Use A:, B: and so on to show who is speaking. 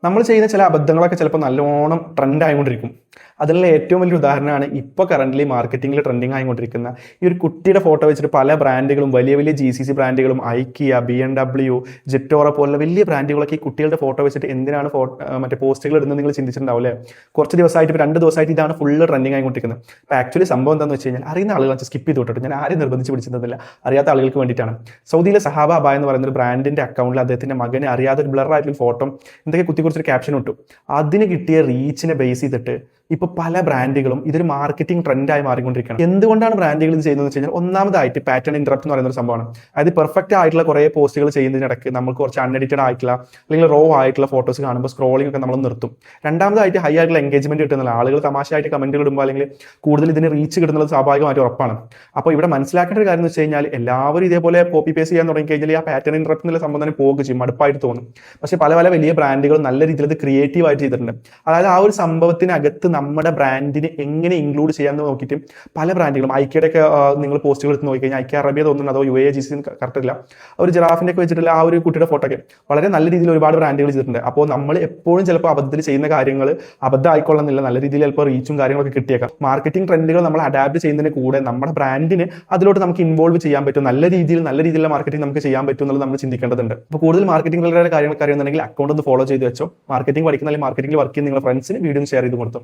A: നമ്മൾ ചെയ്യുന്ന ചില അബദ്ധങ്ങളൊക്കെ ചിലപ്പോൾ നല്ലോണം ട്രെൻഡ് ആയിക്കൊണ്ടിരിക്കും. അതിനുള്ള ഏറ്റവും വലിയൊരു ഉദാഹരണമാണ് ഇപ്പോൾ കറൻ്റ്ലി മാർക്കറ്റിംഗിൽ ട്രെൻഡിങ് ആയിക്കൊണ്ടിരിക്കുന്ന ഈ ഒരു കുട്ടിയുടെ ഫോട്ടോ വെച്ചിട്ട് പല ബ്രാൻഡുകളും വലിയ വലിയ GCC ബ്രാൻഡുകളും ഐക്കിയ, BMW, ജെറ്റോറ പോലുള്ള വലിയ ബ്രാൻഡുകളൊക്കെ ഈ കുട്ടികളുടെ ഫോട്ടോ വെച്ചിട്ട് എന്തിനാണ് മറ്റേ പോസ്റ്റുകൾ ഇടുന്നത് നിങ്ങൾ ചിന്തിച്ചിട്ടുണ്ടാവും അല്ലേ? കുറച്ച് ദിവസമായിട്ട്, ഇപ്പോൾ 2 ദിവസമായിട്ട് ഇതാണ് ഫുള്ള് ട്രെൻഡിങ് ആയിക്കൊണ്ടിരിക്കുന്നത്. അപ്പോൾ ആക്ച്വലി സംഭവം എന്താണെന്ന് വെച്ച് കഴിഞ്ഞാൽ അറിയുന്ന ആളുകൾ സ്കിപ്പ് ചെയ്ത് വിട്ടിട്ട്, ഞാൻ ആരെയും നിർബന്ധിച്ച് പിടിച്ചിരുന്നില്ല, അറിയാത്ത ആളുകൾക്ക് വേണ്ടിയിട്ടാണ്. സൗദിയിലെ സഹാബ അബായ എന്ന് പറയുന്ന ഒരു ബ്രാൻഡിൻ്റെ അക്കൗണ്ടിൽ അദ്ദേഹത്തിൻ്റെ മകനെ അറിയാതെ ഒരു ബ്ലർ ആയിട്ടുള്ള ഫോട്ടോ എന്തൊക്കെ കുറിച്ചൊരു ക്യാപ്ഷൻ ഇട്ടു. അതിന് കിട്ടിയ റീച്ചിനെ ബേസ് ചെയ്തിട്ട് ഇപ്പോൾ പല ബ്രാൻഡുകളും ഇതൊരു മാർക്കറ്റിംഗ് ട്രെൻഡായി മാറിക്കൊണ്ടിരിക്കുകയാണ്. എന്തുകൊണ്ടാണ് ബ്രാൻഡുകൾ ഇത് ചെയ്യുന്നത് വെച്ച് കഴിഞ്ഞാൽ, ഒന്നാമതായിട്ട് പാറ്റേൺ ഇന്ററപ്റ്റ് എന്ന് പറയുന്ന ഒരു സംഭവമാണ്. അതായത് പെർഫെക്റ്റ് ആയിട്ടുള്ള കുറേ പോസ്റ്റുകൾ ചെയ്യുന്നതിനിടയ്ക്ക് നമുക്ക് കുറച്ച് അൺഎഡിറ്റഡ് ആയിട്ടുള്ള അല്ലെങ്കിൽ റോ ആയിട്ടുള്ള ഫോട്ടോസ് കാണുമ്പോൾ സ്ക്രോളിംഗ് ഒക്കെ നമ്മൾ നിർത്തും. രണ്ടാമതായിട്ട് ഹൈ ആയിട്ടുള്ള എൻഗേജ്മെന്റ് കിട്ടുന്നില്ല, ആളുകൾ തമാശയായിട്ട് കമന്റുകൾ ഇടുമ്പോൾ അല്ലെങ്കിൽ കൂടുതൽ ഇതിന് റീച്ച് കിട്ടുന്നത് സ്വാഭാവികമായിട്ട് ഉറപ്പാണ്. അപ്പോൾ ഇവിടെ മനസ്സിലാക്കേണ്ട ഒരു കാര്യം എന്ന് വെച്ച് കഴിഞ്ഞാൽ, എല്ലാവരും ഇതേപോലെ കോപ്പി പേസ്റ്റ് ചെയ്യാൻ തുടങ്ങി കഴിഞ്ഞാൽ ആ പാറ്റേൺ ഇന്ററപ്റ്റ് എന്നുള്ള സംഭവം തന്നെ പോകുക ചെയ്യും, മടുപ്പായിട്ട് തോന്നും. പക്ഷേ പല പല വലിയ ബ്രാൻഡുകൾ നല്ല രീതിയിൽ ഇത് ക്രിയേറ്റീവ് ആയിട്ട് ചെയ്തിട്ടുണ്ട്. അതായത് ആ ഒരു സംഭവത്തിനകത്ത് നമ്മുടെ ബ്രാൻഡിനെ എങ്ങനെ ഇൻക്ലൂഡ് ചെയ്യാമെന്ന് നോക്കിയിട്ട് പല ബ്രാൻഡുകളും, ഐക്യയുടെ ഒക്കെ നിങ്ങൾ പോസ്റ്റുകൾ എടുത്ത് നോക്കിക്കഴിഞ്ഞാൽ, ഐക്യ അറബിയ തോന്നുന്നു, അതോ UAE GCC കറക്റ്റ് ഇല്ല, ഒരു ജിറാഫിൻ്റെ ഒക്കെ വെച്ചിട്ടുള്ള ആ ഒരു കുട്ടിയുടെ ഫോട്ടോ ഒക്കെ വളരെ നല്ല രീതിയിൽ ഒരുപാട് ബ്രാൻഡുകൾ ചെയ്തിട്ടുണ്ട്. അപ്പോൾ നമ്മൾ എപ്പോഴും ചിലപ്പോൾ അബദ്ധത്തിൽ ചെയ്യുന്ന കാര്യങ്ങൾ അബദ്ധം ആയിക്കൊള്ളുന്നില്ല, നല്ല രീതിയിൽ ചിലപ്പോൾ റീച്ചും കാര്യങ്ങളൊക്കെ കിട്ടിയേക്കാം. മാർക്കറ്റിംഗ് ട്രെൻഡുകൾ നമ്മൾ അഡാപ്റ്റ് ചെയ്യുന്നതിന് കൂടെ നമ്മുടെ ബ്രാൻഡിനെ അതിലോട്ട് നമുക്ക് ഇൻവോൾവ് ചെയ്യാൻ പറ്റും, നല്ല രീതിയിലുള്ള മാർക്കറ്റിംഗ് നമുക്ക് ചെയ്യാൻ പറ്റും എന്നുള്ളത് നമ്മൾ ചിന്തിക്കേണ്ടതുണ്ട്. അപ്പോൾ കൂടുതൽ മാർക്കറ്റിംഗ് റിലേറ്റഡ് കാര്യങ്ങളൊക്കെ അറിയുന്നുണ്ടെങ്കിൽ അക്കൗണ്ട് ഒന്ന് ഫോളോ ചെയ്ത് വെച്ചോ. മാർക്കറ്റിംഗ് പഠിക്കുന്ന അല്ലെങ്കിൽ മാർക്കറ്റിംഗിൽ വർക്ക് ചെയ്യുന്ന നിങ്ങളുടെ ഫ്രണ്ട്സിന് വീഡിയോ ഷെയർ ചെയ്ത് കൊടുത്തു.